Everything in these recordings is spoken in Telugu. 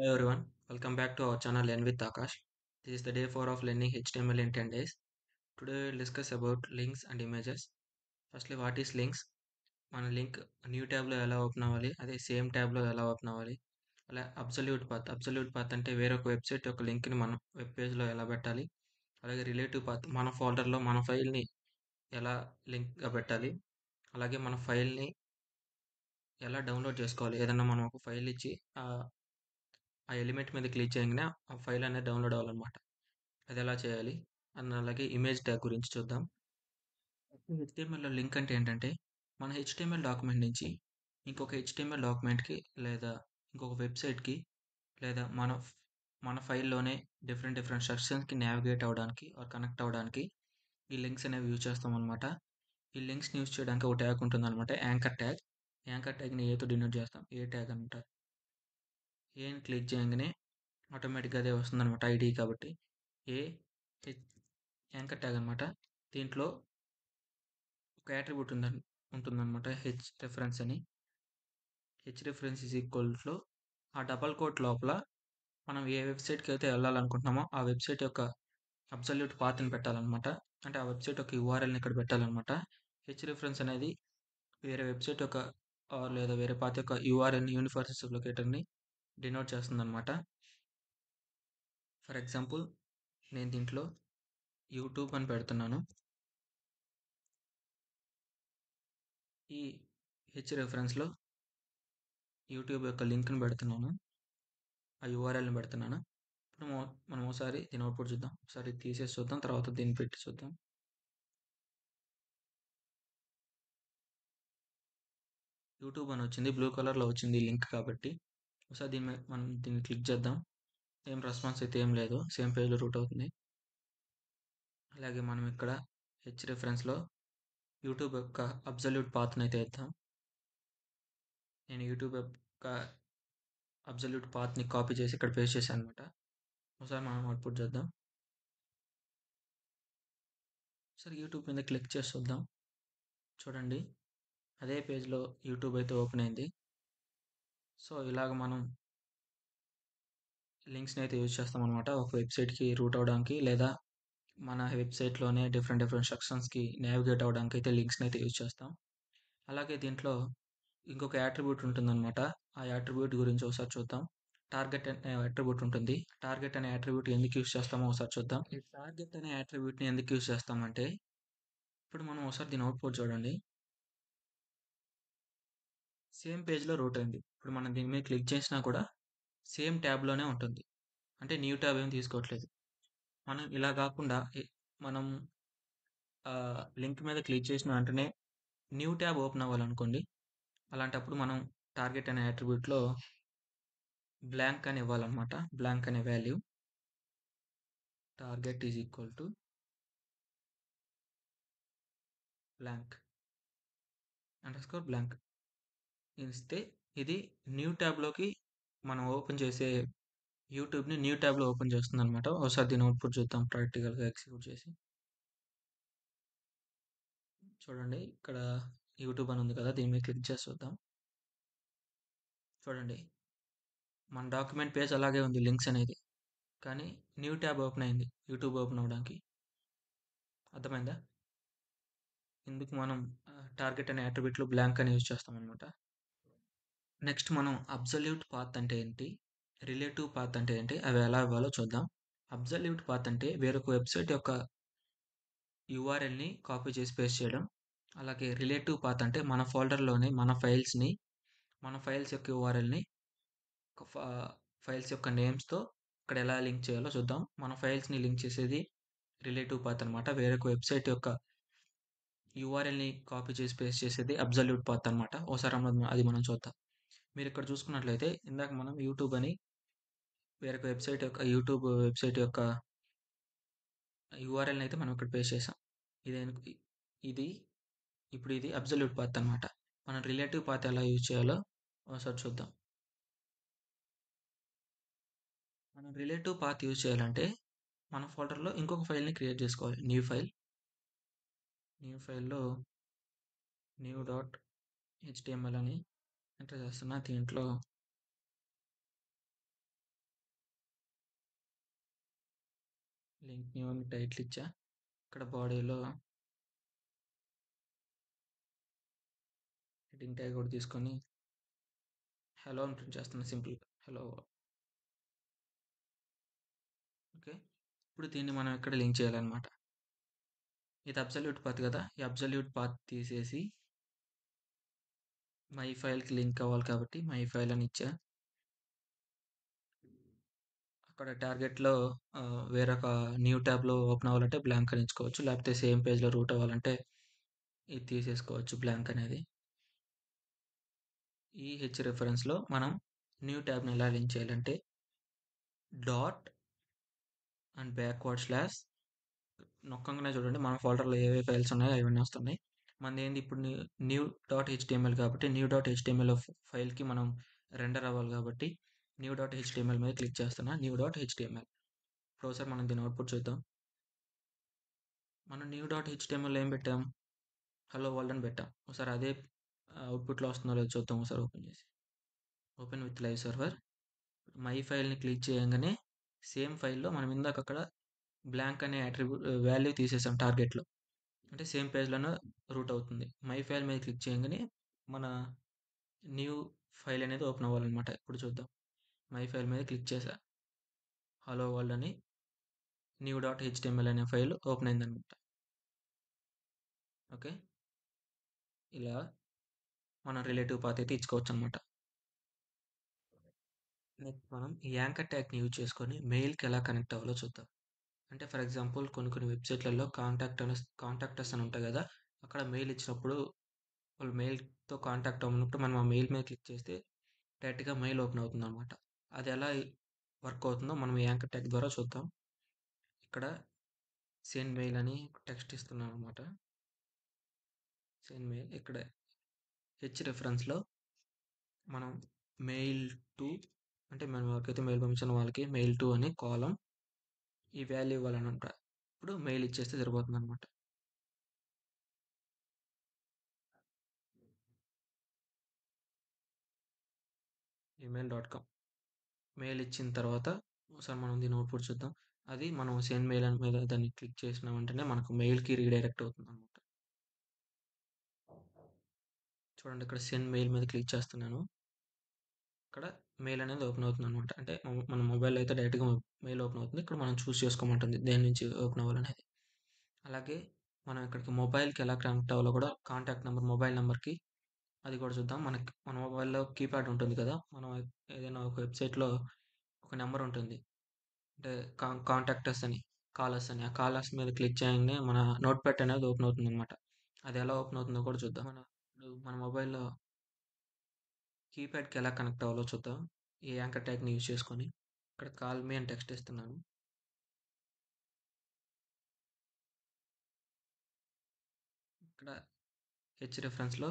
Hello everyone, welcome back to our channel Learn with Akash. This is the day 4 of learning HTML in 10 days. Today we'll discuss about links and images. Firstly, what is links? మన లింక్ న్యూ ట్యాబ్లో ఎలా ఓపెన్ అవ్వాలి, అదే సేమ్ ట్యాబ్లో ఎలా ఓపెన్ అవ్వాలి, అలా అబ్సల్యూట్ పాత్ అంటే వేరొక వెబ్సైట్ యొక్క లింక్ని మనం వెబ్ పేజ్లో ఎలా పెట్టాలి, అలాగే రిలేటివ్ పాత్ మన ఫోల్డర్లో మన ఫైల్ని ఎలా లింక్గా పెట్టాలి, అలాగే మన ఫైల్ని ఎలా డౌన్లోడ్ చేసుకోవాలి. ఏదన్నా మనం ఒక ఫైల్ ఇచ్చి ఆ ఎలిమెంట్ మీద క్లిక్ చేయగానే ఆ ఫైల్ అనేది డౌన్లోడ్ అవ్వాలన్నమాట. అది ఎలా చేయాలి అన్న అలాగే ఇమేజ్ ట్యాగ్ గురించి చూద్దాం. హెచ్టిఎంఎల్లో లింక్ అంటే ఏంటంటే మన హెచ్టిఎంఎల్ డాక్యుమెంట్ నుంచి ఇంకొక హెచ్టిఎంఎల్ డాక్యుమెంట్కి లేదా ఇంకొక వెబ్సైట్కి లేదా మన ఫైల్లోనే డిఫరెంట్ సెక్షన్స్కి నావిగేట్ అవ్వడానికి ఆర్ కనెక్ట్ అవ్వడానికి ఈ లింక్స్ అనేవి యూజ్ చేస్తాం అనమాట. ఈ లింక్స్ని యూజ్ చేయడానికి ఒక ట్యాగ్ ఉంటుంది అనమాట, యాంకర్ ట్యాగ్. యాంకర్ ట్యాగ్ని ఏతో డినోట్ చేస్తాం, ఏ ట్యాగ్ అనమాట. ఏని క్లిక్ చేయగానే ఆటోమేటిక్గా అదే వస్తుంది అనమాట, ఐడి కాబట్టి ఏ యాంకర్ ట్యాగ్ అనమాట. దీంట్లో ఒక యాట్రిబ్యూట్ ఉంటుందన్నమాట, హెచ్ రెఫరెన్స్ అని. హెచ్ రెఫరెన్స్ ఈజ్ ఈక్వల్స్లో ఆ డబల్ కోట్ లోపల మనం ఏ వెబ్సైట్కి అయితే వెళ్ళాలనుకుంటున్నామో ఆ వెబ్సైట్ యొక్క అబ్సల్యూట్ పాత్ని పెట్టాలన్నమాట. అంటే ఆ వెబ్సైట్ యొక్క యూఆర్ఎల్ని ఇక్కడ పెట్టాలన్నమాట. హెచ్ రెఫరెన్స్ అనేది వేరే వెబ్సైట్ యొక్క లేదా వేరే పాత్ యొక్క యూఆర్ఎల్ని, యూనివర్సెస్ లొకేటర్ని డినోట్ చేస్తుంది అనమాట. ఫర్ ఎగ్జాంపుల్ నేను దీంట్లో యూట్యూబ్ అని పెడుతున్నాను. ఈ హెచ్ రెఫరెన్స్లో యూట్యూబ్ యొక్క లింక్ని పెడుతున్నాను, ఆ యూఆర్ఎల్ని పెడుతున్నాను. ఇప్పుడు మనం ఒకసారి దీని అవుట్పుట్ చూద్దాం. ఒకసారి తీసేసి చూద్దాం, తర్వాత దీన్ని పెట్టి చూద్దాం. యూట్యూబ్ అని వచ్చింది, బ్లూ కలర్లో వచ్చింది లింక్ కాబట్టి. ఒకసారి మనం దీన్ని క్లిక్ చేద్దాం. ఏం రెస్పాన్స్ అయితే ఏం లేదు, సేమ్ పేజ్లో రూట్ అవుతుంది. అలాగే మనం ఇక్కడ హెచ్ రెఫరెన్స్లో యూట్యూబ్ యొక్క అబ్సల్యూట్ పాత్ని అయితే ఇద్దాం. నేను యూట్యూబ్ యొక్క అబ్సల్యూట్ పాత్ని కాపీ చేసి ఇక్కడ పేస్ట్ చేశాను అనమాట. ఒకసారి మనం అవుట్పుట్ చేద్దాం. సరే, యూట్యూబ్ మీద క్లిక్ చేసి చూద్దాం. చూడండి, అదే పేజ్లో యూట్యూబ్ అయితే ఓపెన్ అయింది. సో ఇలాగ మనం లింక్స్ని అయితే యూజ్ చేస్తాం అనమాట, ఒక వెబ్సైట్కి రూట్ అవ్వడానికి లేదా మన వెబ్సైట్లోనే డిఫరెంట్ సెక్షన్స్కి నావిగేట్ అవ్వడానికి అయితే లింక్స్ని అయితే యూజ్ చేస్తాం. అలాగే దీంట్లో ఇంకొక యాట్రిబ్యూట్ ఉంటుందన్నమాట. ఆ యాట్రిబ్యూట్ గురించి ఒకసారి చూద్దాం. టార్గెట్ అనే యాట్రిబ్యూట్ ఉంటుంది. టార్గెట్ అనే యాట్రిబ్యూట్ ఎందుకు యూజ్ చేస్తామో ఒకసారి చూద్దాం. ఈ టార్గెట్ అనే యాట్రిబ్యూట్ని ఎందుకు యూజ్ చేస్తామంటే, ఇప్పుడు మనం ఒకసారి దీని అవుట్పుట్ చూడండి. సేమ్ పేజ్లో రూట్ అయింది. ఇప్పుడు మనం దీని మీద క్లిక్ చేసినా కూడా సేమ్ ట్యాబ్లోనే ఉంటుంది, అంటే న్యూ ట్యాబ్ ఏం తీసుకోవట్లేదు. మనం ఇలా కాకుండా మనం లింక్ మీద క్లిక్ చేసిన వెంటనే న్యూ ట్యాబ్ ఓపెన్ అవ్వాలనుకోండి. అలాంటప్పుడు మనం టార్గెట్ అనే యాట్రిబ్యూట్లో బ్లాంక్ అని ఇవ్వాలన్నమాట. బ్లాంక్ అనే value, target is equal to blank underscore blank ఇస్తే ఇది న్యూ ట్యాబ్లోకి మనం ఓపెన్ చేసే యూట్యూబ్ని న్యూ ట్యాబ్లో ఓపెన్ చేస్తుంది అనమాట. ఒకసారి దీని అవుట్పుట్ చూద్దాం ప్రాక్టికల్గా ఎగ్జిక్యూట్ చేసి. చూడండి, ఇక్కడ యూట్యూబ్ అని ఉంది కదా, దీని మీద క్లిక్ చేసి చూద్దాం. చూడండి, మన డాక్యుమెంట్ పేజ్ అలాగే ఉంది, లింక్స్ అనేది, కానీ న్యూ ట్యాబ్ ఓపెన్ అయింది యూట్యూబ్ ఓపెన్ అవ్వడానికి. అర్థమైందా? ఇందుకు మనం టార్గెట్ అనే యాట్రిబ్యూట్లో బ్లాంక్ అని యూజ్ చేస్తాం అనమాట. నెక్స్ట్ మనం అబ్సల్యూట్ పాత్ అంటే ఏంటి, రిలేటివ్ పాత్ అంటే ఏంటి, అవి ఎలా ఇవ్వాలో చూద్దాం. అబ్సల్యూట్ పాత్ అంటే వేరొక వెబ్సైట్ యొక్క యూఆర్ఎల్ని కాపీ చేసి పేస్ట్ చేయడం. అలాగే రిలేటివ్ పాత్ అంటే మన ఫోల్డర్లోనే మన ఫైల్స్ యొక్క యూఆర్ఎల్ని ఫైల్స్ యొక్క నేమ్స్తో ఇక్కడ ఎలా లింక్ చేయాలో చూద్దాం. మన ఫైల్స్ని లింక్ చేసేది రిలేటివ్ పాత్ అనమాట. వేరొక వెబ్సైట్ యొక్క యూఆర్ఎల్ని కాపీ చేసి పేస్ట్ చేసేది అబ్సల్యూట్ పాత్ అనమాట. ఒకసారి అది మనం చూద్దాం. మీరు ఇక్కడ చూసుకున్నట్లయితే ఇందాక మనం వేరొక యూట్యూబ్ వెబ్సైట్ యొక్క యూఆర్ఎల్ని అయితే మనం ఇక్కడ పేస్ట్ చేసాం. ఇది ఇప్పుడు ఇది అబ్సల్యూట్ పాత్ అనమాట. మనం రిలేటివ్ పాత్ ఎలా యూజ్ చేయాలో ఒకసారి చూద్దాం. మనం రిలేటివ్ పాత్ యూజ్ చేయాలంటే మన ఫోల్డర్లో ఇంకొక ఫైల్ని క్రియేట్ చేసుకోవాలి. న్యూ ఫైల్లో new.html అని ఎంటర్ చేస్తున్నా. దీంట్లో లింక్ న్యూ అని టైటిల్ ఇచ్చా. ఇక్కడ బాడీలో హెడ్డింగ్ ట్యాగ్ కూడా తీసుకొని హలో అని ప్రింట్ చేస్తున్నా సింపుల్గా హలో. ఓకే, ఇప్పుడు దీన్ని మనం ఇక్కడ లింక్ చేయాలన్నమాట. ఇది అబ్సల్యూట్ పాత్ కదా, ఈ అబ్సల్యూట్ పాత్ తీసేసి మై ఫైల్కి లింక్ అవ్వాలి కాబట్టి మై ఫైల్ అని ఇచ్చా. అక్కడ టార్గెట్లో వేరొక న్యూ ట్యాబ్లో ఓపెన్ అవ్వాలంటే బ్లాంక్ అని ఎంచుకోవచ్చు, లేకపోతే సేమ్ పేజ్లో రూట్ అవ్వాలంటే ఇది తీసేసుకోవచ్చు బ్లాంక్ అనేది. ఈ హెచ్ రెఫరెన్స్లో మనం న్యూ ట్యాబ్ని ఎలా లింక్ చేయాలంటే డాట్ అండ్ బ్యాక్వర్డ్ స్లాష్ నొక్కంగానే చూడండి మన ఫోల్డర్లో ఏవే ఫైల్స్ ఉన్నాయో అవన్నీ వస్తున్నాయి. మనది ఏంది ఇప్పుడు న్యూ డాట్ హెచ్టిఎంఎల్ కాబట్టి న్యూ డాట్ హెచ్టిఎంఎల్ ఫైల్కి మనం రెండర్ అవ్వాలి కాబట్టి న్యూ డాట్ హెచ్టిఎంఎల్ మీద క్లిక్ చేస్తున్నా, న్యూ డాట్ హెచ్టిఎంఎల్. ఇప్పుడు ఒకసారి మనం దీని అవుట్పుట్ చూద్దాం. మనం న్యూ డాట్ హెచ్టిఎంఎల్ ఏం పెట్టాం, హలో వరల్డ్ అని పెట్టాం. ఒకసారి అదే అవుట్పుట్లో వస్తుందో లేదో చూద్దాం. ఒకసారి ఓపెన్ చేసి open with live server. My ఫైల్ని క్లిక్ చేయగానే సేమ్ ఫైల్లో మనం ఇందాక అక్కడ బ్లాంక్ అనే అట్రిబ్యూట్ వాల్యూ తీసేసాం టార్గెట్లో, అంటే సేమ్ పేజ్లోనే రూట్ అవుతుంది. మై ఫైల్ మీద క్లిక్ చేయగానే మన న్యూ ఫైల్ అనేది ఓపెన్ అవ్వాలన్నమాట. ఇప్పుడు చూద్దాం, మై ఫైల్ మీద క్లిక్ చేసా, హలో వరల్డ్ అని న్యూ డాట్ హెచ్టిఎంఎల్ అనే ఫైల్ ఓపెన్ అయిందనమాట. ఓకే, ఇలా మనం రిలేటివ్ పాత్ అయితే ఇచ్చుకోవచ్చు అనమాట. నెక్స్ట్ మనం ఈ యాంకర్ ట్యాగ్ని యూజ్ చేసుకొని మెయిల్కి ఎలా కనెక్ట్ అవ్వాలో చూద్దాం. అంటే ఫర్ ఎగ్జాంపుల్ కొన్ని కొన్ని వెబ్సైట్లలో కాంటాక్టర్స్ అని ఉంటాయి కదా, అక్కడ మెయిల్ ఇచ్చినప్పుడు వాళ్ళు మెయిల్తో కాంటాక్ట్ అవ్వనప్పుడు మనం ఆ మెయిల్ మీద క్లిక్ చేస్తే డైరెక్ట్గా మెయిల్ ఓపెన్ అవుతుంది అనమాట. అది ఎలా వర్క్ అవుతుందో మనం ఈ యాంకర్ ట్యాగ్ ద్వారా చూద్దాం. ఇక్కడ సెండ్ మెయిల్ అని టెక్స్ట్ ఇస్తున్నాను అనమాట. సెండ్ మెయిల్ ఇక్కడ హెచ్ రెఫరెన్స్లో మనం మెయిల్ టు, అంటే మనం ఎవరికైతే మెయిల్ పంపించిన వాళ్ళకి మెయిల్ టు అని కాలం ఈ వాల్యూ ఇవ్వాలని ఉంటారు. ఇప్పుడు మెయిల్ ఇచ్చేస్తే సరిపోతుంది అనమాట. gmail.com మెయిల్ ఇచ్చిన తర్వాత ఒకసారి మనం దీని అవుట్పుట్ చూద్దాం. అది మనం సెండ్ మెయిల్ అని మీద దాన్ని క్లిక్ చేసిన వెంటనే మనకు మెయిల్కి రీడైరెక్ట్ అవుతుంది అనమాట. చూడండి, ఇక్కడ సెండ్ మెయిల్ మీద క్లిక్ చేస్తున్నాను, ఇక్కడ మెయిల్ అనేది ఓపెన్ అవుతుంది అనమాట. అంటే మన మొబైల్ అయితే డైరెక్ట్గా మెయిల్ ఓపెన్ అవుతుంది. ఇక్కడ మనం చూస్ చేసుకోమంటుంది దేని నుంచి ఓపెన్ అవ్వాలనేది. అలాగే మనం ఇక్కడికి మొబైల్కి ఎలా కనెక్ట్ అవ్వాలో కూడా కాంటాక్ట్ నెంబర్ మొబైల్ నెంబర్కి అది కూడా చూద్దాం. మనకి మన మొబైల్లో కీప్యాడ్ ఉంటుంది కదా, మనం ఏదైనా ఒక వెబ్సైట్లో ఒక నెంబర్ ఉంటుంది, అంటే కాంటాక్టర్స్ అని కాలర్స్ అని, ఆ కాలర్స్ మీద క్లిక్ చేయగానే మన నోట్ ప్యాడ్ అనేది ఓపెన్ అవుతుంది అనమాట. అది ఎలా ఓపెన్ అవుతుందో కూడా చూద్దాం. మన మొబైల్లో కీప్యాడ్కి ఎలా కనెక్ట్ అవ్వాలో చూద్దాం ఈ యాంకర్ ట్యాగ్ని యూజ్ చేసుకొని. ఇక్కడ కాల్ మీ అని టెక్స్ట్ ఇస్తున్నాను. ఇక్కడ హెచ్ రెఫరెన్స్లో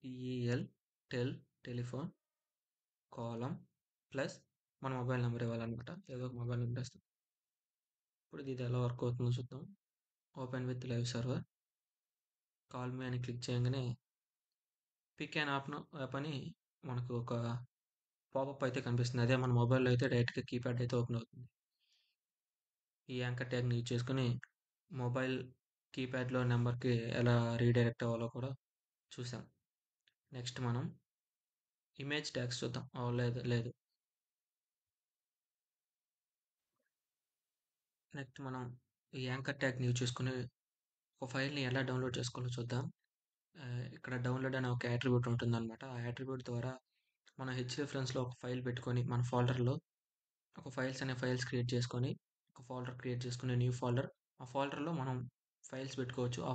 టిఈఎల్ టెల్ టెలిఫోన్ కాలం ప్లస్ మన మొబైల్ నెంబర్ ఇవ్వాలన్నమాట. ఏదో ఒక మొబైల్ నెంబర్ ఇస్తాం. ఇప్పుడు ఇది ఎలా వర్క్ అవుతుందో చూద్దాం. Open with live server, call me అని క్లిక్ చేయగానే పిక్ అండ్ యాప్ అని మనకు ఒక పాపప్ అయితే కనిపిస్తుంది. అదే మన మొబైల్లో అయితే డైరెక్ట్గా కీప్యాడ్ అయితే ఓపెన్ అవుతుంది. ఈ యాంకర్ ట్యాగ్ని యూజ్ చేసుకుని మొబైల్ కీప్యాడ్లో నెంబర్కి ఎలా రీడైరెక్ట్ అవ్వాలో కూడా చూసాం. నెక్స్ట్ మనం ఇమేజ్ ట్యాగ్స్ చూద్దాం. లేదు లేదు నెక్స్ట్ మనం ఈ యాంకర్ ట్యాగ్ని యూజ్ చేసుకుని ఒక ఫైల్ని ఎలా డౌన్లోడ్ చేసుకోవాలో చూద్దాం. ఇక్కడ డౌన్లోడ్ అనే ఒక యాట్రిబ్యూట్ ఉంటుందన్నమాట. ఆ యాట్రిబ్యూట్ ద్వారా మనం హెచ్ రిఫరెన్స్లో ఒక ఫైల్ పెట్టుకొని మన ఫోల్డర్లో ఒక ఫైల్స్ క్రియేట్ చేసుకొని ఒక ఫోల్డర్ క్రియేట్ చేసుకుని న్యూ ఫోల్డర్, ఆ ఫోల్డర్లో మనం ఫైల్స్ పెట్టుకోవచ్చు. ఆ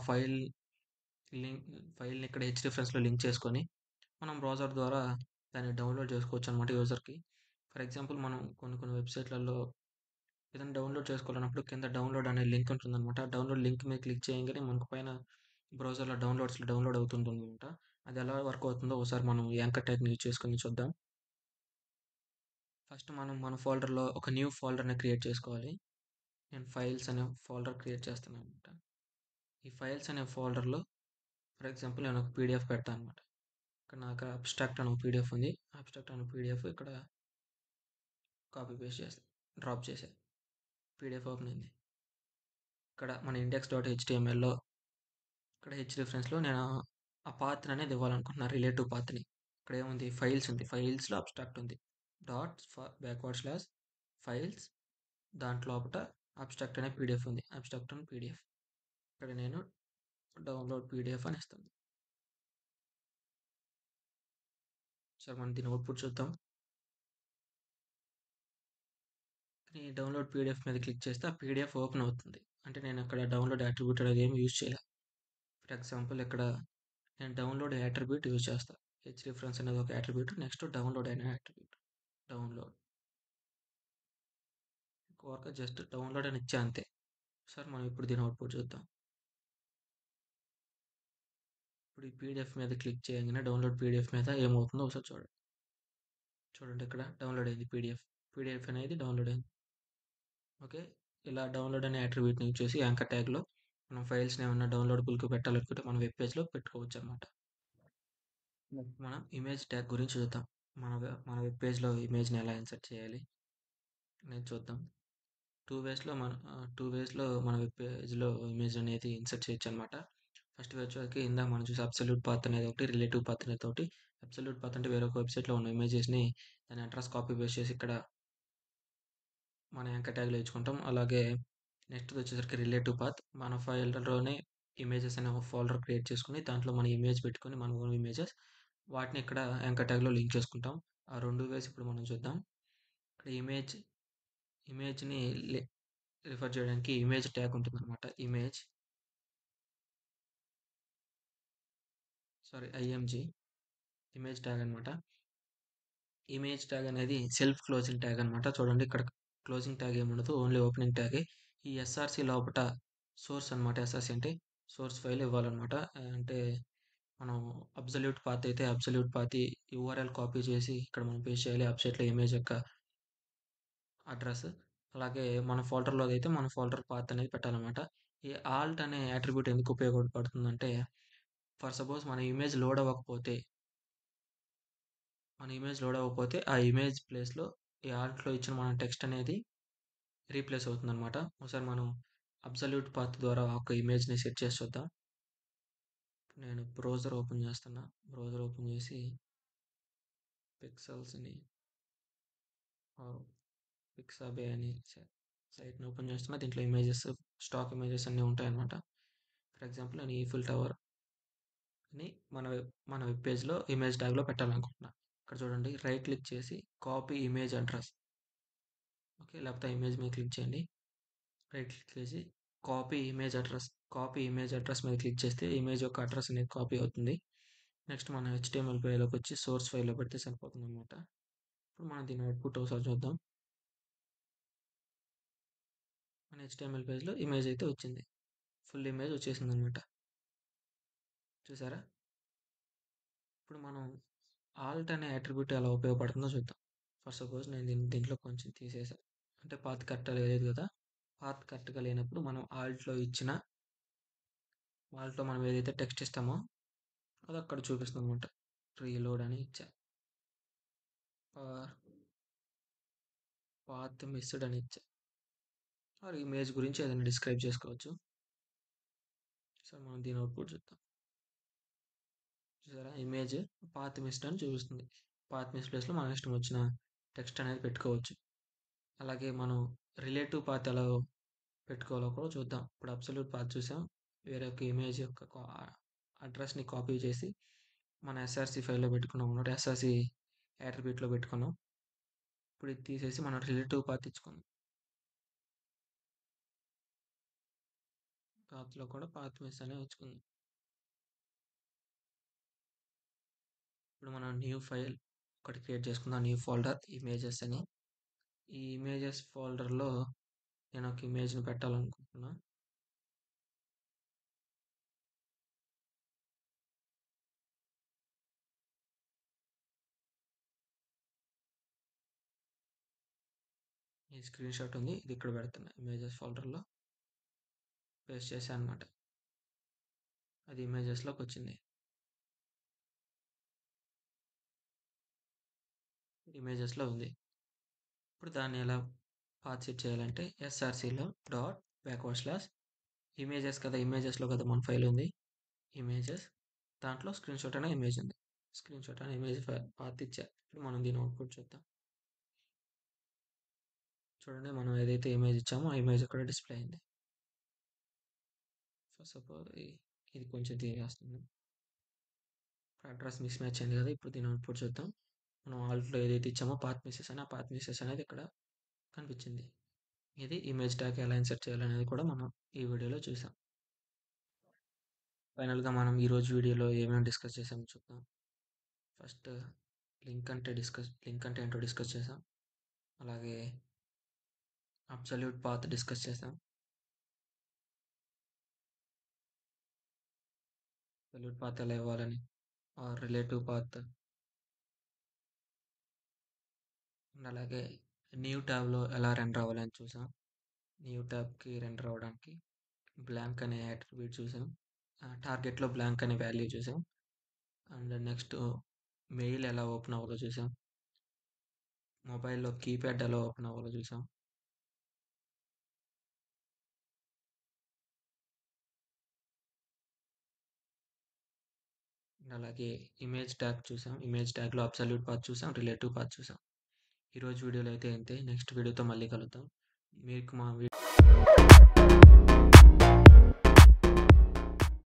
లింక్ ఫైల్ని ఇక్కడ హెచ్ రిఫరెన్స్లో లింక్ చేసుకొని మనం బ్రౌజర్ ద్వారా దాన్ని డౌన్లోడ్ చేసుకోవచ్చు అనమాట యూజర్కి. ఫర్ ఎగ్జాంపుల్ మనం కొన్ని కొన్ని వెబ్సైట్లలో ఏదైనా డౌన్లోడ్ చేసుకోవాలన్నప్పుడు కింద డౌన్లోడ్ అనే లింక్ ఉంటుందన్నమాట. ఆ డౌన్లోడ్ లింక్ మీద క్లిక్ చేయగానే మనకు పైన బ్రౌజర్లో డౌన్లోడ్ అవుతుంటుందన్నమాట. అది ఎలా వర్క్ అవుతుందో ఒకసారి మనం యాంకర్ ట్యాగ్ని యూజ్ చేసుకొని చూద్దాం. ఫస్ట్ మనం మన ఫోల్డర్లో ఒక న్యూ ఫోల్డర్ని క్రియేట్ చేసుకోవాలి. నేను ఫైల్స్ అనే ఫోల్డర్ క్రియేట్ చేస్తున్నాను అనమాట. ఈ ఫైల్స్ అనే ఫోల్డర్లో ఫర్ ఎగ్జాంపుల్ నేను ఒక పీడిఎఫ్ పెడతాను అనమాట. ఇక్కడ నాకు అబ్స్ట్రాక్ట్ అనే పీడిఎఫ్ ఉంది. అబ్స్ట్రాక్ట్ అనే పీడిఎఫ్ ఇక్కడ కాపీ పేస్ట్ చేస్తాను. డ్రాప్ చేశా. పీడిఎఫ్ ఓపెన్ అయింది. ఇక్కడ మన index.htmlలో ఇక్కడ రిఫరెన్స్లో నేను ఆ పాత్ అనేది ఇవ్వాలనుకుంటున్నా, రిలేటివ్ పాత్ని. ఇక్కడ ఏముంది, ఫైల్స్ ఉంది, ఫైల్స్లో అబ్స్ట్రాక్ట్ ఉంది, డాట్ బ్యాక్వర్డ్ స్లాష్ ఫైల్స్, దాంట్లో ఒకట అబ్స్ట్రాక్ట్ అనే పీడిఎఫ్ ఉంది, అబ్స్ట్రాక్ట్ అని పీడిఎఫ్. ఇక్కడ నేను డౌన్లోడ్ పీడిఎఫ్ అని ఇస్తాను. సరే, మనం దీని అవుట్పుట్ చూద్దాం. ఈ డౌన్లోడ్ పీడిఎఫ్ మీద క్లిక్ చేస్తే ఆ పీడిఎఫ్ ఓపెన్ అవుతుంది. అంటే నేను అక్కడ డౌన్లోడ్ అట్రిబ్యూట్ అనేది ఏమి యూజ్ చేయలేదు. ఫర్ ఎగ్జాంపుల్ ఇక్కడ నేను డౌన్లోడ్ అట్రిబ్యూట్ యూజ్ చేస్తాను. హెచ్ రిఫరెన్స్ అనేది ఒక అట్రిబ్యూట్, నెక్స్ట్ డౌన్లోడ్ అనే attribute. Download work just download అని ఇచ్చా అంతే. సార్ మనం ఇప్పుడు దీని అవుట్పుట్ చూద్దాం. ఇప్పుడు ఈ పీడిఎఫ్ మీద క్లిక్ చేయగానే డౌన్లోడ్ పీడిఎఫ్ మీద ఏమవుతుందో ఒకసారి చూడండి. చూడండి, ఇక్కడ డౌన్లోడ్ అయింది పీడిఎఫ్. పీడిఎఫ్ అనేది డౌన్లోడ్ అయింది. ఓకే, ఇలా డౌన్లోడ్ అనే అట్రిబ్యూట్ని యూజ్ చేసి యాంకర్ ట్యాగ్లో మనం ఫైల్స్ని ఏమన్నా డౌన్లోడబుల్కి పెట్టాలనుకుంటే మన వెబ్ పేజ్లో పెట్టుకోవచ్చు అనమాట. మనం ఇమేజ్ ట్యాగ్ గురించి చూద్దాం. మన వెబ్ పేజ్లో ఇమేజ్ని ఎలా ఇన్సర్ట్ చేయాలి అనేది చూద్దాం. టూ వేస్లో మన వెబ్ పేజ్లో ఇమేజ్ అనేది ఇన్సర్ట్ చేయొచ్చు అనమాట. ఫస్ట్ వచ్చేసరికి ఇందాక మనం చూసి అబ్సల్యూట్ పాత్ అనేది ఒకటి, రిలేటివ్ పాత్ అనేది ఒకటి. అబ్సల్యూట్ పాత్ అంటే వేరొక వెబ్సైట్లో ఉన్న ఇమేజెస్ని దాని అడ్రస్ కాపీ పేస్ట్ చేసి ఇక్కడ మన యాంకర్ ట్యాగ్లో ఇచ్చుకుంటాం. అలాగే నెక్స్ట్ వచ్చేసరికి రిలేటివ్ పాత్, మన ఫైల్లోనే ఇమేజెస్ అనే ఒక ఫోల్డర్ క్రియేట్ చేసుకుని దాంట్లో మన ఇమేజ్ పెట్టుకొని మన ఓన్ ఇమేజెస్ వాటిని ఇక్కడ యాంకర్ ట్యాగ్లో లింక్ చేసుకుంటాం. ఆ రెండు వేస్ ఇప్పుడు మనం చూద్దాం. ఇక్కడ ఇమేజ్ని రిఫర్ చేయడానికి ఇమేజ్ ట్యాగ్ ఉంటుంది అనమాట. ఐఎంజీ ఇమేజ్ ట్యాగ్ అనమాట. ఇమేజ్ ట్యాగ్ అనేది సెల్ఫ్ క్లోజింగ్ ట్యాగ్ అనమాట. చూడండి, ఇక్కడ క్లోజింగ్ ట్యాగ్ ఏముండదు, ఓన్లీ ఓపెనింగ్ ట్యాగే. ఈ ఎస్ఆర్సి లోపల సోర్స్ అనమాట. ఎస్ఆర్సి అంటే సోర్స్ ఫైల్ ఇవ్వాలన్నమాట. అంటే మనం అబ్సల్యూట్ పాత్ అయితే అబ్సల్యూట్ పాత్ యూఆర్ఎల్ కాపీ చేసి ఇక్కడ మనం పేస్ట్ చేయాలి వెబ్సైట్లో ఇమేజ్ యొక్క అడ్రస్. అలాగే మన ఫోల్డర్లో అయితే మన ఫోల్డర్ పాత్ అనేది పెట్టాలన్నమాట. ఈ ఆల్ట్ అనే అట్రిబ్యూట్ ఎందుకు ఉపయోగపడుతుందంటే, ఫర్ సపోజ్ మన ఇమేజ్ లోడ్ అవ్వకపోతే ఆ ఇమేజ్ ప్లేస్లో ఈ ఆల్ట్లో ఇచ్చిన మన టెక్స్ట్ అనేది రీప్లేస్ అవుతుందన్నమాట. ఒకసారి మనం అబ్సల్యూట్ పాత్ ద్వారా ఒక ఇమేజ్ని సెట్ చేసి చూద్దాం. నేను బ్రౌజర్ ఓపెన్ చేస్తున్నా. బ్రౌజర్ ఓపెన్ చేసి పిక్సెల్స్ని పిక్సాబే అని సైట్ని ఓపెన్ చేస్తున్నా. దీంట్లో ఇమేజెస్, స్టాక్ ఇమేజెస్ అన్నీ ఉంటాయన్నమాట. ఫర్ ఎగ్జాంపుల్ నేను ఈఫిల్ టవర్ అని మన వెబ్ పేజ్లో ఇమేజ్ ట్యాగ్లో పెట్టాలనుకుంటున్నా. ఇక్కడ చూడండి, రైట్ క్లిక్ చేసి కాపీ ఇమేజ్ అడ్రస్, ఓకే, లేకపోతే ఇమేజ్ మీద క్లిక్ చేయండి. రైట్ క్లిక్ చేసి కాపీ ఇమేజ్ అడ్రస్ మీద క్లిక్ చేస్తే ఇమేజ్ యొక్క అడ్రస్ అనేది కాపీ అవుతుంది. నెక్స్ట్ మన హెచ్టిఎంఎల్ ఫైల్లోకి వచ్చి సోర్స్ ఫైల్లో పెడితే సరిపోతుంది అనమాట. ఇప్పుడు మనం దీని అవుట్పుట్ ఒకసారి చూద్దాం. మన హెచ్టిఎంఎల్ పేజ్లో ఇమేజ్ అయితే వచ్చింది, ఫుల్ ఇమేజ్ వచ్చేసింది అనమాట. చూసారా? ఇప్పుడు మనం ఆల్ట్ అనే అట్రిబ్యూట్ ఎలా ఉపయోగపడుతుందో చూద్దాం. ఫర్ సపోజ్ నేను దీంట్లో కొంచెం తీసేసాను, అంటే పాత్ కరెక్ట్గా లేదు కదా. పాత్ కరెక్ట్గా లేనప్పుడు మనం ఆల్ట్లో మనం ఏదైతే టెక్స్ట్ ఇస్తామో అది అక్కడ చూపిస్తుంది అనమాట. రీలోడ్ అని ఇచ్చా, పాత్ మిస్డ్ అని ఇచ్చా. ఇమేజ్ గురించి ఏదైనా డిస్క్రైబ్ చేసుకోవచ్చు. సో మనం దీని అవుట్పుట్ చూద్దాం. చూసారా, ఇమేజ్ పాత్ మిస్డ్ అని చూపిస్తుంది. పాత్ మిస్ ప్లేస్లో మనం ఇష్టం వచ్చిన టెక్స్ట్ అనేది పెట్టుకోవచ్చు. అలాగే మనం రిలేటివ్ పాత్ ఎలా పెట్టుకోవాలో కూడా చూద్దాం. ఇప్పుడు అబ్సల్యూట్ పాత్ చూసాం, వేరే ఒక ఇమేజ్ యొక్క అడ్రస్ని కాపీ చేసి మన ఎస్ఆర్సి ఫైల్లో పెట్టుకున్నాం అన్నమాట. ఎస్ఆర్సి అట్రిబ్యూట్లో పెట్టుకున్నాం. ఇప్పుడు ఇది తీసేసి మనం రిలేటివ్ పాత్ ఇచ్చుకుందాం. పాత్లో కూడా పాత్ మిస్ అనే వచ్చుకుందాం. ఇప్పుడు మనం న్యూ ఫైల్ ఒకటి క్రియేట్ చేసుకుందాం, న్యూ ఫోల్డర్ ఇమేజెస్ అని. ఈ ఇమేజెస్ ఫోల్డర్లో నేను ఒక ఇమేజ్ని పెట్టాలనుకుంటున్నా. ఈ స్క్రీన్ షాట్ ఉంది, ఇది ఇక్కడ పెడుతున్నా. ఇమేజెస్ ఫోల్డర్లో పేస్ట్ చేశాను అనమాట. అది ఇమేజెస్లోకి వచ్చింది. ఇమేజెస్లో ఉంది. ఇప్పుడు దాన్ని ఎలా పాత్ సెట్ చేయాలంటే ఎస్ఆర్సీలో డాట్ బ్యాక్వర్డ్ స్లాష్ ఇమేజెస్ కదా, ఇమేజెస్లో కదా మన ఫైల్ ఉంది, ఇమేజెస్ దాంట్లో స్క్రీన్ షాట్ అనే ఇమేజ్ ఉంది. స్క్రీన్ షాట్ అనే ఇమేజ్ పాత్ ఇచ్చా. ఇప్పుడు మనం దీని అవుట్పుట్ చూద్దాం. చూడండి, మనం ఏదైతే ఇమేజ్ ఇచ్చామో ఆ ఇమేజ్ ఇక్కడ డిస్ప్లే అయింది. ఫస్ట్ ఆఫ్ ఆల్ ఇది కొంచెం తీసేస్తుంది. అడ్రస్ మిస్ మ్యాచ్ అయింది కదా. ఇప్పుడు దీని అవుట్పుట్ చూద్దాం. మనం ఆల్ట్లో ఏదైతే ఇచ్చామో పాత్ మిసెస్ అని, ఆ పాత్ మిసెస్ అనేది ఇక్కడ కనిపించింది. ఇది ఇమేజ్ ట్యాగ్ ఎలా ఇన్సర్ట్ చేయాలనేది కూడా మనం ఈ వీడియోలో చూసాం. ఫైనల్గా మనం ఈరోజు వీడియోలో ఏమేమి డిస్కస్ చేసామో చూద్దాం. ఫస్ట్ లింక్ అంటే ఏంటో డిస్కస్ చేసాం. అలాగే అబ్సల్యూట్ పాత్ డిస్కస్ చేసాం. అబ్సల్యూట్ పాత్ ఎలా ఇవ్వాలని, రిలేటివ్ పాత్, అలాగే న్యూ ట్యాబ్లో ఎలా రెండర్ అవ్వాలని చూసాం. న్యూ ట్యాబ్కి రెండర్ అవ్వడానికి బ్లాంక్ అనే యాట్రిబ్యూట్ చూసాం. టార్గెట్లో బ్లాంక్ అనే వాల్యూ చూసాం. అండ్ నెక్స్ట్ మెయిల్ ఎలా ఓపెన్ అవ్వాలో చూసాం. మొబైల్లో కీప్యాడ్ ఎలా ఓపెన్ అవ్వాలో చూసాం. అలాగే ఇమేజ్ ట్యాగ్ చూసాం. ఇమేజ్ ట్యాగ్లో అబ్సల్యూట్ పాత్ చూసాం, రిలేటివ్ పాత్ చూసాం. ఈరోజు వీడియోలో అయితే అంతే. నెక్స్ట్ వీడియోతో మళ్ళీ కలుద్దాం. మీకు మా